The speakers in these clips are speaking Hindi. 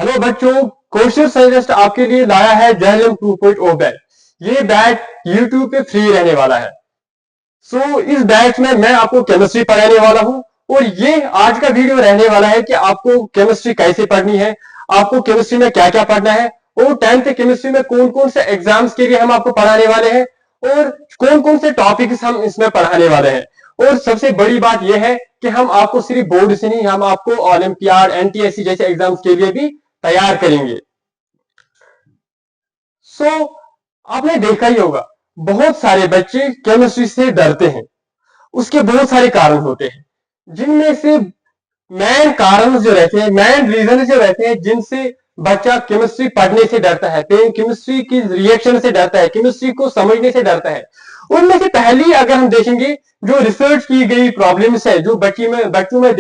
हेलो बच्चों, क्वेश्चन सजेस्ट आपके लिए लाया है जैलियम 2.0 बैच। ये बैच यूट्यूब पे फ्री रहने वाला है। इस बैच में मैं आपको केमिस्ट्री पढ़ाने वाला हूं और ये आज का वीडियो रहने वाला है कि आपको केमिस्ट्री कैसे पढ़नी है, आपको केमिस्ट्री में क्या क्या पढ़ना है और 10th केमिस्ट्री में कौन कौन से एग्जाम्स के लिए हम आपको पढ़ाने वाले हैं और कौन कौन से टॉपिक्स हम इसमें पढ़ाने वाले हैं। और सबसे बड़ी बात यह है कि हम आपको सिर्फ बोर्ड से नहीं, हम आपको ओलंपियाड, एनटीएससी जैसे एग्जाम्स के लिए भी तैयार करेंगे। आपने देखा ही होगा, बहुत सारे बच्चे केमिस्ट्री से डरते हैं। उसके बहुत सारे कारण होते हैं, जिनमें से मेन कारण जो रहते हैं, मेन रीजन जो रहते हैं जिनसे बच्चा केमिस्ट्री पढ़ने से डरता है, केमिस्ट्री की रिएक्शन से डरता है, केमिस्ट्री को समझने से डरता है। उनमें से पहली अगर हम देखेंगे, जो रिसर्च की गई प्रॉब्लम्स है, जो बच्चों में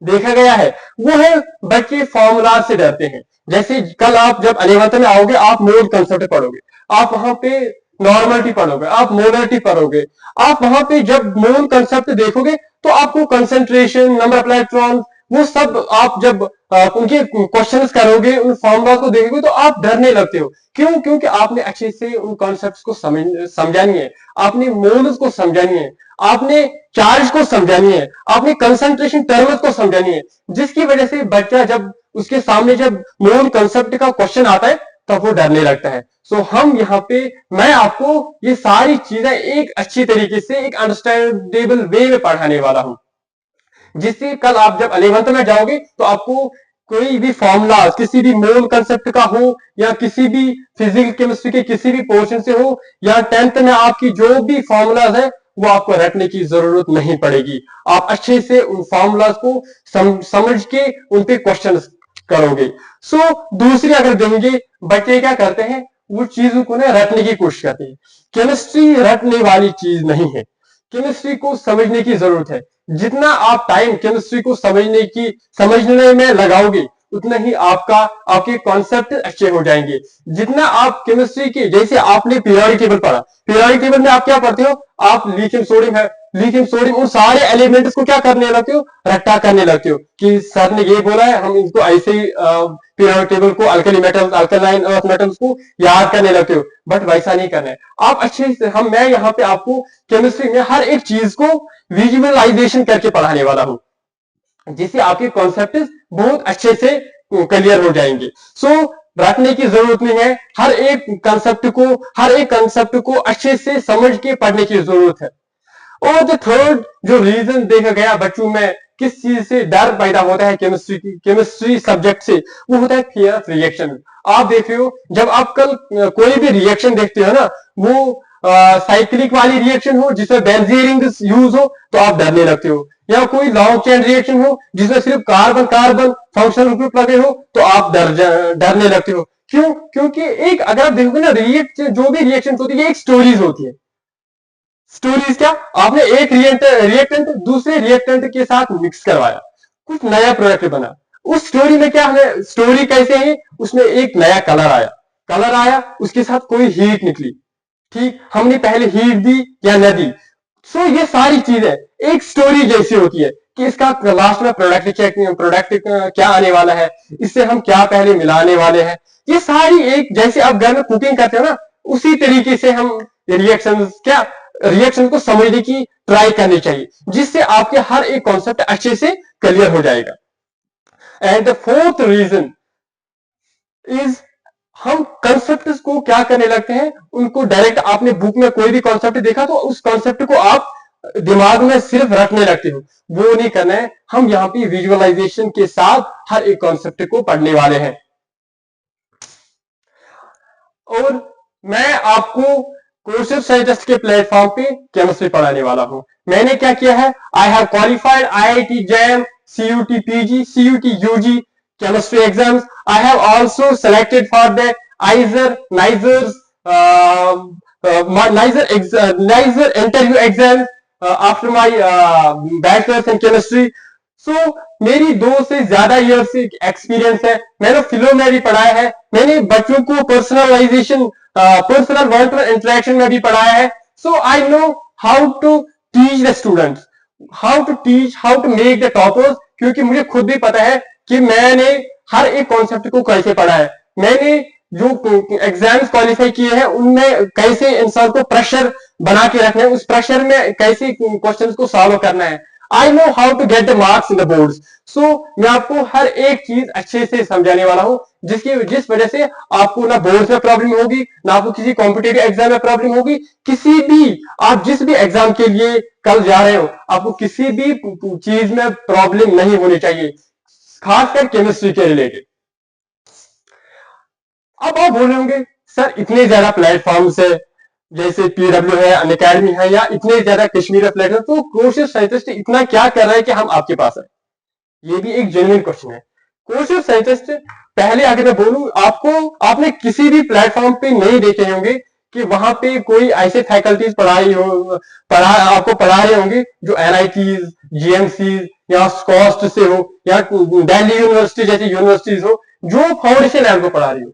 देखा गया है, वो है बच्चे फॉर्मूला से डरते हैं। जैसे कल आप जब 11th में आओगे, आप मोल कंसेप्ट पढ़ोगे, आप वहां पे नॉर्मलिटी पढ़ोगे, आप मोलरिटी पढ़ोगे। आप वहां पे जब मोल कंसेप्ट देखोगे तो आपको कंसेंट्रेशन, नंबर ऑफ इलेक्ट्रॉन, वो सब आप जब उनके क्वेश्चंस करोगे, उन फॉर्मूला को देखोगे तो आप डरने लगते हो। क्यों? क्योंकि आपने अच्छे से उन कॉन्सेप्ट्स को समझानी है, आपने मोल्स को समझानी है, आपने चार्ज को समझानी है, आपने कंसेंट्रेशन टर्म्स को समझानी है, जिसकी वजह से बच्चा जब उसके सामने जब मोल कंसेप्ट का क्वेश्चन आता है तब वो डरने लगता है। हम यहाँ पे मैं आपको ये सारी चीजें एक अच्छी तरीके से, एक अंडरस्टैंडेबल वे में पढ़ाने वाला हूं, जिससे कल आप जब 11th में जाओगे तो आपको कोई भी फॉर्मूला किसी भी मोल कंसेप्ट का हो या किसी भी फिजिकल केमिस्ट्री के किसी भी पोर्शन से हो, या 10th में आपकी जो भी फॉर्मूलाज है वो आपको रटने की जरूरत नहीं पड़ेगी। आप अच्छे से उन फॉर्मूलाज को समझ के उन पे क्वेश्चन करोगे। दूसरी अगर देंगे, बच्चे क्या करते हैं, वो चीजों को ना रटने की कोशिश करते हैं। केमिस्ट्री रटने वाली चीज नहीं है, केमिस्ट्री को समझने की जरूरत है। जितना आप टाइम केमिस्ट्री को समझने में लगाओगे, उतना ही आपके कॉन्सेप्ट अच्छे हो जाएंगे। जितना आप केमिस्ट्री के, जैसे आपने पीरियोडिक टेबल पढ़ा, पीरियोडिक टेबल में आप क्या पढ़ते हो, आप लिथियम सोडियम है, लिथियम सोडियम उन सारे एलिमेंट्स को क्या करने लगते हो, रट्टा करने लगते हो कि सर ने ये बोला है, हम इनको ऐसे ही पीरियोडिक टेबल को alkali metals, alkaline earth metals को याद करने लगते हो। बट वैसा नहीं करना है। आप अच्छे से, मैं यहाँ पे आपको केमिस्ट्री में हर एक चीज को विजुअलाइजेशन करके पढ़ाने वाला हूं, जिससे आपके कॉन्सेप्ट बहुत अच्छे से क्लियर हो जाएंगे। रटने की जरूरत नहीं है, हर एक कंसेप्ट को अच्छे से समझ के पढ़ने की जरूरत है। और द थर्ड जो रीजन देखा गया बच्चों में किस चीज से डर पैदा होता है केमिस्ट्री सब्जेक्ट से, वो होता है फियर ऑफ रिएक्शन। आप देख रहे हो, जब आप कल कोई भी रिएक्शन देखते हो ना, वो साइक्लिक वाली रिएक्शन हो जिसमें बेंजीन रिंग्स यूज हो तो आप डरने लगते हो, या कोई लॉन्ग चेन रिएक्शन हो जिसमें सिर्फ कार्बन कार्बन फंक्शनल ग्रुप लगे हो तो आप डरने लगते हो। क्यों? क्योंकि एक अगर आप देखोगे ना, जो भी रिएक्शन होती है एक स्टोरीज होती है। स्टोरीज क्या, आपने एक रिएक्टेंट दूसरे रिएक्टेंट के साथ मिक्स करवाया, कुछ नया प्रोडक्ट बना। उस स्टोरी में क्या है, स्टोरी कैसे है, उसमें एक नया कलर आया, उसके साथ कोई हीट निकली, ठीक, हमने पहले हीट दी या न दी। ये सारी चीजें एक स्टोरी जैसी होती है कि इसका लास्ट में प्रोडक्ट क्या आने वाला है, इससे हम क्या पहले मिलाने वाले हैं। ये सारी एक, जैसे आप घर में कुकिंग करते हो ना, उसी तरीके से हम रिएक्शन को समझने की ट्राई करनी चाहिए, जिससे आपके हर एक कॉन्सेप्ट अच्छे से क्लियर हो जाएगा। And the fourth reason is, हम कॉन्सेप्ट को क्या करने लगते हैं, उनको डायरेक्ट, आपने बुक में कोई भी कॉन्सेप्ट देखा तो उस कॉन्सेप्ट को आप दिमाग में सिर्फ रखने लगते हो, वो नहीं करना है। हम यहाँ पे विजुअलाइजेशन के साथ हर एक कॉन्सेप्ट को पढ़ने वाले हैं। और मैं आपको कोर्सेज साइंटिस्ट के प्लेटफॉर्म पे केमिस्ट्री पढ़ाने वाला हूं। मैंने क्या किया है, I have qualified IIT JAM, CUT PG, CUT UG chemistry exams. I have also selected for the NICER interview exam after my bachelor's in chemistry. मेरी 2 से ज्यादा ईयर्स एक्सपीरियंस है। मैंने फिलो में भी पढ़ाया है, मैंने बच्चों को पर्सनल वन टू इंटरेक्शन में भी पढ़ाया है। I know how to teach the students, how to make the toppers, क्योंकि मुझे खुद भी पता है कि मैंने हर एक कॉन्सेप्ट को कैसे पढ़ा है, मैंने जो एग्जाम्स क्वालिफाई किए हैं उनमें कैसे इंसान को प्रेशर बना के रखना है, उस प्रेशर में कैसे क्वेश्चंस को सॉल्व करना है। I know how to get the marks in the boards. So मैं आपको हर एक चीज अच्छे से समझाने वाला हूं, जिस वजह से आपको ना बोर्ड में प्रॉब्लम होगी, ना आपको किसी कॉम्पिटेटिव एग्जाम में प्रॉब्लम होगी, किसी भी आप जिस भी एग्जाम के लिए कल जा रहे हो आपको किसी भी चीज में प्रॉब्लम नहीं होनी चाहिए, खासकर केमिस्ट्री के रिलेटेड। अब आप बोल रहे होंगे सर इतने ज्यादा प्लेटफॉर्म्स है, जैसे पीडब्ल्यू है, अनअकैडमी है, या इतने ज्यादा कश्मीर प्लेटफॉर्म, तो कोर्सेज साइंटिस्ट इतना क्या कर रहा है कि हम आपके पास आए? ये भी एक जेन्युइन क्वेश्चन है। कोर्सेज साइंटिस्ट, पहले अगर मैं बोलूं आपको, आपने किसी भी प्लेटफॉर्म पे नहीं देखे होंगे कि वहां पे कोई ऐसे फैकल्टीज आपको पढ़ा रहे होंगे जो एनआईटीज, जीएमसी या स्कॉस्ट से हो, या दिल्ली यूनिवर्सिटी जैसी यूनिवर्सिटीज हो जो फाउंडेशन लेवल को पढ़ा रही हो।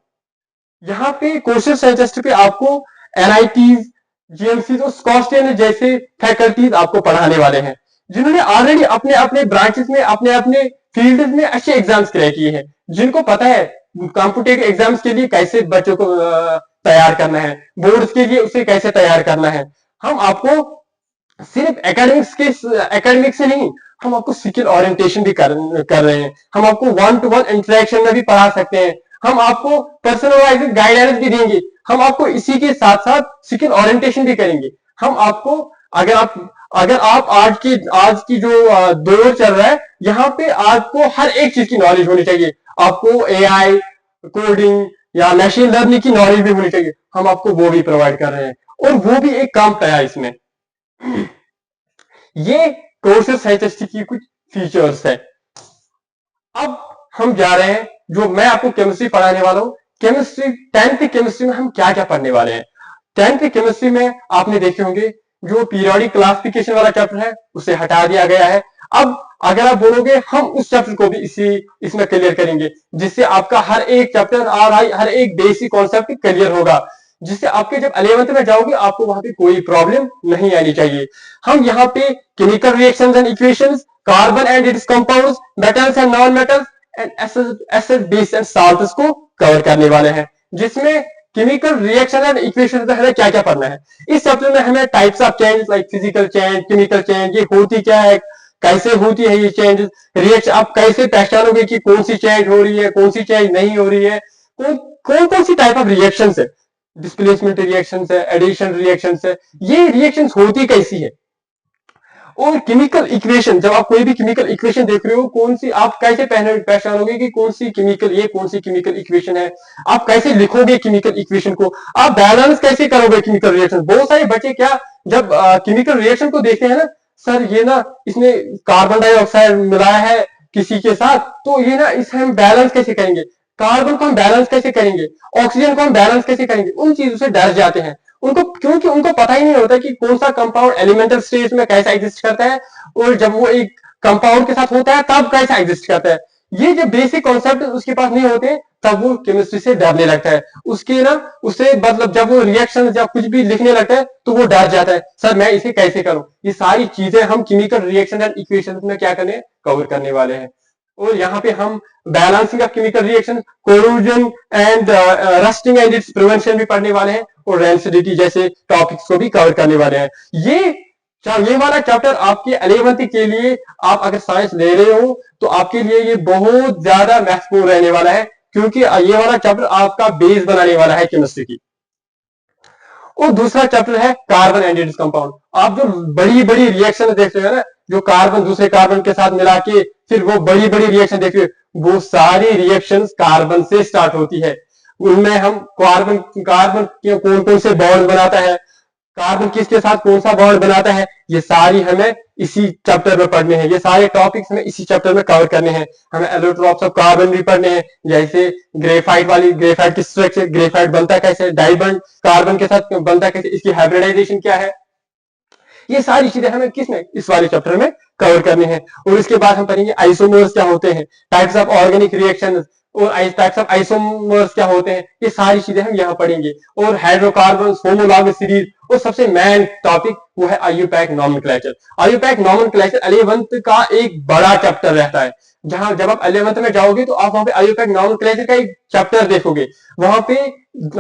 यहाँ पे कोर्सेज साइंटिस्ट पे आपको एनआईटीज, जीएमसी और स्कॉस्टियन जैसे फैकल्टीज आपको पढ़ाने वाले हैं, जिन्होंने ऑलरेडी अपने अपने ब्रांचेस में, अपने अपने फील्ड में अच्छे एग्जाम्स क्रैक किए हैं, जिनको पता है कॉम्पिटेटिव एग्जाम्स के लिए कैसे बच्चों को तैयार करना है, बोर्ड्स के लिए उसे कैसे तैयार करना है। हम आपको सिर्फ एकेडमिक्स से नहीं, हम आपको स्किल ओरिएंटेशन भी कर रहे हैं, हम आपको वन टू वन इंटरेक्शन में भी पढ़ा सकते हैं, हम आपको पर्सनलाइज्ड गाइडेंस भी देंगे, हम आपको इसी के साथ साथ स्किल ओरिएंटेशन भी करेंगे। हम आपको, अगर आप आज की जो दौर चल रहा है, यहाँ पे आपको हर एक चीज की नॉलेज होनी चाहिए, आपको एआई, कोडिंग या मशीन लर्निंग की नॉलेज भी होनी चाहिए, हम आपको वो भी प्रोवाइड कर रहे हैं, और वो भी एक काम है इसमें। ये कोर्सेज साइंटिस्ट की कुछ फीचर्स है। अब हम जा रहे हैं, जो मैं आपको केमिस्ट्री पढ़ाने वाला हूं, केमिस्ट्री 10th केमिस्ट्री में हम क्या क्या पढ़ने वाले हैं। 10th केमिस्ट्री में आपने देखे होंगे जो पीरियोडिक क्लासिफिकेशन वाला चैप्टर है उसे हटा दिया गया है। अब अगर आप बोलोगे हम उस चैप्टर को भी इसमें क्लियर करेंगे, जिससे आपका हर एक चैप्टर और हर एक बेसिक कॉन्सेप्ट क्लियर होगा, जिससे आपके जब 11th में जाओगे आपको वहां पे कोई प्रॉब्लम नहीं आनी चाहिए। हम यहाँ पे chemical reactions and equations, carbon and it's compounds, metals and non metals and acid base and salts को कवर करने वाले हैं, जिसमें केमिकल रिएक्शन एंड इक्वेशन हमें क्या क्या पढ़ना है। इस चैप्टर में हमें types of change like physical change, chemical change, ये होती क्या है, कैसे होती है ये चेंज, रिएक्शन आप कैसे पहचानोगे कि कौन सी चेंज हो रही है, कौन सी चेंज नहीं हो रही है, कौन सी टाइप ऑफ रिएक्शन है, डिस्प्लेसमेंट रिएक्शन है, एडिशन रिएक्शन है, ये रिएक्शन होती कैसी है। और केमिकल इक्वेशन, जब आप कोई भी केमिकल इक्वेशन देख रहे हो, कौन सी आप कैसे पहचानोगे कि कौन सी केमिकल इक्वेशन है, आप कैसे लिखोगे केमिकल इक्वेशन को, आप बैलेंस कैसे करोगे केमिकल रिएक्शन। बहुत सारे बच्चे क्या जब केमिकल रिएक्शन को देखते हैं ना, सर ये ना इसने कार्बन डाइऑक्साइड मिलाया है किसी के साथ, तो ये ना इसे हम बैलेंस कैसे करेंगे, कार्बन को हम बैलेंस कैसे करेंगे, ऑक्सीजन को हम बैलेंस कैसे करेंगे, उन चीजों से डर जाते हैं उनको, क्योंकि उनको पता ही नहीं होता कि कौन सा कंपाउंड एलिमेंटल स्टेज में कैसा एग्जिस्ट करता है, और जब वो एक कंपाउंड के साथ होता है तब कैसा एग्जिस्ट करता है। ये जो बेसिक कॉन्सेप्ट उसके पास नहीं होते, तब वो केमिस्ट्री से डरने लगता है, उसके ना उससे मतलब जब वो रिएक्शन या कुछ भी लिखने लगता है तो वो डर जाता है, सर मैं इसे कैसे करूं। ये सारी चीजें हम केमिकल रिएक्शन एंड इक्वेशन में क्या करने कवर करने वाले हैं। और यहाँ पे हम balancing of chemical reaction, corrosion and rusting and it's prevention भी पढ़ने वाले हैं, और रेंसिडिटी जैसे टॉपिक्स को भी कवर करने वाले हैं। ये वाला चैप्टर आपके 11th के लिए, आप अगर साइंस ले रहे हो तो आपके लिए ये बहुत ज्यादा महत्वपूर्ण रहने वाला है, क्योंकि ये वाला चैप्टर आपका बेस बनाने वाला है केमिस्ट्री की। और दूसरा चैप्टर है कार्बन एंड इट्स कंपाउंड। आप जो बड़ी बड़ी रिएक्शन देख रहे हो ना, जो कार्बन दूसरे कार्बन के साथ मिला के फिर वो बड़ी बड़ी रिएक्शन देख रहे हो, वो सारी रिएक्शंस कार्बन से स्टार्ट होती है। उनमें हम कार्बन के कौन कौन से बॉन्ड बनाता है, कार्बन किसके साथ कौन सा बॉन्ड बनाता है, ये सारी हमें इसी चैप्टर में पढ़ने हैं। ये सारे टॉपिक्स हमें इसी चैप्टर में कवर करने हैं। हमें एलोट्रॉप्स ऑफ कार्बन भी पढ़ने हैं, जैसे ग्रेफाइट की स्ट्रक्चर, ग्रेफाइट बनता कैसे, डाइबॉन्ड कार्बन के साथ बनता कैसे, इसकी हाइब्रिडाइजेशन क्या है, ये सारी चीजें हमें इस वाले चैप्टर में कवर करनी है। और इसके बाद हम पढ़ेंगे आइसोमर्स क्या होते हैं, टाइप्स ऑफ ऑर्गेनिक रिएक्शन और टाइप्स ऑफ आइसोमर्स क्या होते हैं, ये सारी चीजें हम यहाँ पढ़ेंगे। और हाइड्रोकार्बन, होमोलॉगस सीरीज, और सबसे मेन टॉपिक वो है IUPAC nomenclature. IUPAC nomenclature 11th का एक बड़ा चैप्टर रहता है। जहां जब आप 11th में जाओगे तो आप वहां पे आईयूपैक नॉमेनक्लेचर का एक चैप्टर देखोगे। वहां पे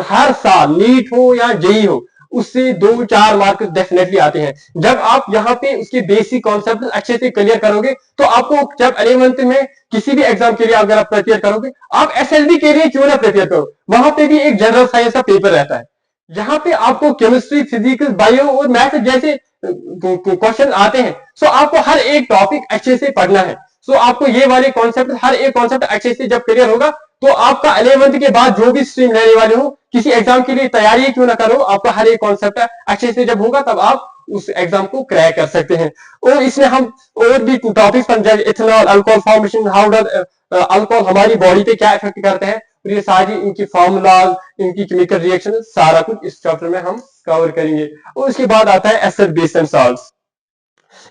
हर साल नीट हो या जेई हो, उससे 2-4 मार्क डेफिनेटली आते हैं। जब आप यहाँ पे उसके बेसिक कॉन्सेप्ट अच्छे से क्लियर करोगे तो आपको जब 11th में किसी भी एग्जाम के लिए अगर आप प्रिपेयर करोगे, आप एसएसबी के लिए क्यों ना प्रिपेयर करो, वहां पे भी एक जनरल साइंस का पेपर रहता है, जहां पे आपको केमिस्ट्री, फिजिक्स, बायो और मैथ जैसे क्वेश्चन आते हैं। सो आपको हर एक टॉपिक अच्छे से पढ़ना है। सो आपको ये वाले कॉन्सेप्ट, हर एक कॉन्सेप्ट अच्छे से जब क्लियर होगा तो आपका 11th के बाद जो भी स्ट्रीम लेने वाले हो, किसी एग्जाम के लिए तैयारी क्यों ना करो, आपका हर एक कॉन्सेप्ट अच्छे से जब होगा तब आप उस एग्जाम को क्रैक कर सकते हैं। और इसमें हम और भी टॉपिक्स पर जैसे ethanol, alcohol formation, how does alcohol हमारी बॉडी पे क्या इफेक्ट करते हैं, और ये सारी इनकी फॉर्मूलाज, इनकी केमिकल रिएक्शन, सारा कुछ इस चैप्टर में हम कवर करेंगे। और उसके बाद आता है एसिड, बेस एंड सॉल्ट्स।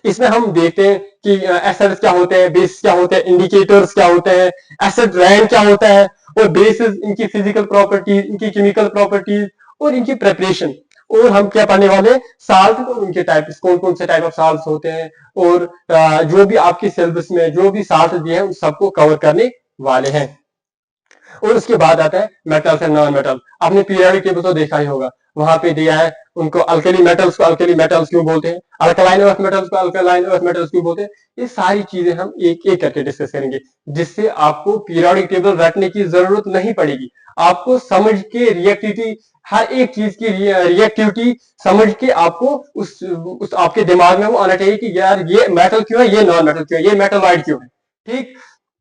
इसमें हम देखते हैं कि एसिड्स क्या होते हैं, बेस क्या होते हैं, इंडिकेटर्स क्या होते हैं, एसिड रैंक क्या होता है, और बेसिस, इनकी फिजिकल प्रॉपर्टीज, इनकी केमिकल प्रॉपर्टीज और इनकी प्रेपरेशन। और हम क्या पढ़ने वाले, साल्ट और उनके टाइप्स, कौन कौन से टाइप ऑफ साल्ट होते हैं, और जो भी आपके सिलेबस में जो भी साल्ट दिए हैं उन सबको कवर करने वाले हैं। और उसके बाद आता है मेटल्स एंड नॉन मेटल। आपने पीरियोडिक टेबल तो देखा ही होगा, वहां पे दिया है उनको अल्कली मेटल्स को अल्कली मेटल्स क्यों बोलते हैं, अल्कलाइन अर्थ मेटल्स को अल्कलाइन अर्थ मेटल्स क्यों बोलते हैं। ये सारी चीजें हम एक एक करके डिस्कस करेंगे, जिससे आपको पीरियोडिक टेबल रटने की जरूरत नहीं पड़ेगी। आपको समझ के रिएक्टिविटी, हर एक चीज की रिएक्टिविटी समझ के आपको उस आपके दिमाग में वो आना चाहिए कि यार ये मेटल क्यों है, ये नॉन मेटल क्यों है, ये मेटल वाइड क्यों है। ठीक,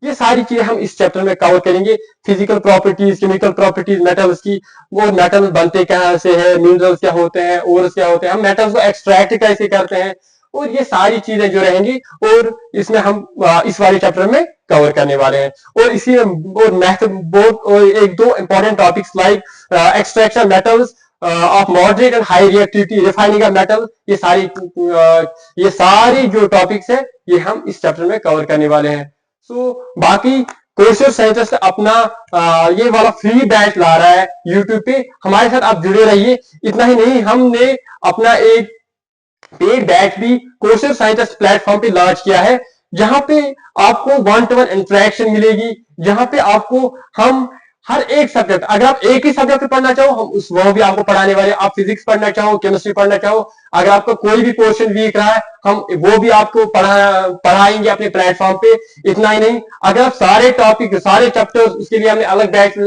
ये सारी चीजें हम इस चैप्टर में कवर करेंगे। Physical properties, chemical properties metals की, वो मेटल बनते कहां से है, मिनरल्स क्या होते हैं, ओर्स क्या होते हैं, हम मेटल्स को एक्सट्रैक्ट कैसे करते हैं, और ये सारी चीजें जो रहेंगी और इसमें हम इस वाले चैप्टर में कवर करने वाले हैं। और इसी और मैथ बोर्ड और एक दो important topics like extraction metals of moderate and high reactivity, refining of metal, ये सारी जो टॉपिक्स है ये हम इस चैप्टर में कवर करने वाले हैं। बाकी कोर्सेज साइंटिस्ट अपना ये वाला फ्री बैच ला रहा है यूट्यूब पे, हमारे साथ आप जुड़े रहिए। इतना ही नहीं, हमने अपना एक पेड बैच भी कोर्सेज साइंटिस्ट प्लेटफॉर्म पे लॉन्च किया है, जहां पे आपको 1-to-1 इंटरेक्शन मिलेगी, जहां पे आपको हम हर एक सब्जेक्ट, अगर आप एक ही सब्जेक्ट पढ़ना चाहो हम वो भी आपको पढ़ाने वाले, आप फिजिक्स पढ़ना चाहो, केमिस्ट्री पढ़ना चाहो, अगर आपका कोई भी पोर्शन वीक रहा है हम वो भी आपको पढ़ाएंगे अपने प्लेटफॉर्म पे। इतना ही नहीं, अगर आप सारे टॉपिक, सारे चैप्टर्स, उसके लिए हमने अलग बैच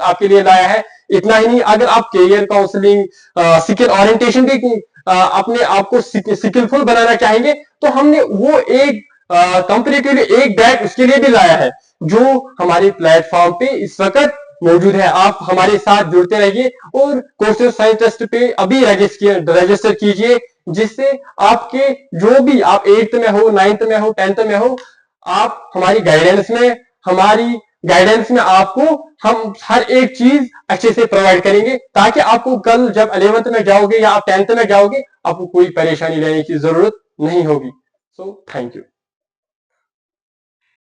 आपके लिए लाया है। इतना ही नहीं, अगर आप करियर काउंसलिंग, स्किल ओरिएंटेशन भी अपने आप को स्किलफुल बनाना चाहेंगे तो हमने वो एक कंपेरेटिवली एक बैच उसके लिए भी लाया है, जो हमारे प्लेटफॉर्म पे इस वक्त मौजूद है। आप हमारे साथ जुड़ते रहिए और कोर्सेज साइंटिस्ट पे अभी रजिस्टर कीजिए, जिससे आपके जो भी आप 8th में हो, 9th में हो, 10th में हो, आप हमारी गाइडेंस में आपको हम हर एक चीज अच्छे से प्रोवाइड करेंगे, ताकि आपको कल जब 11th में जाओगे या आप 10th में जाओगे आपको कोई परेशानी लेने की जरूरत नहीं होगी। So thank you.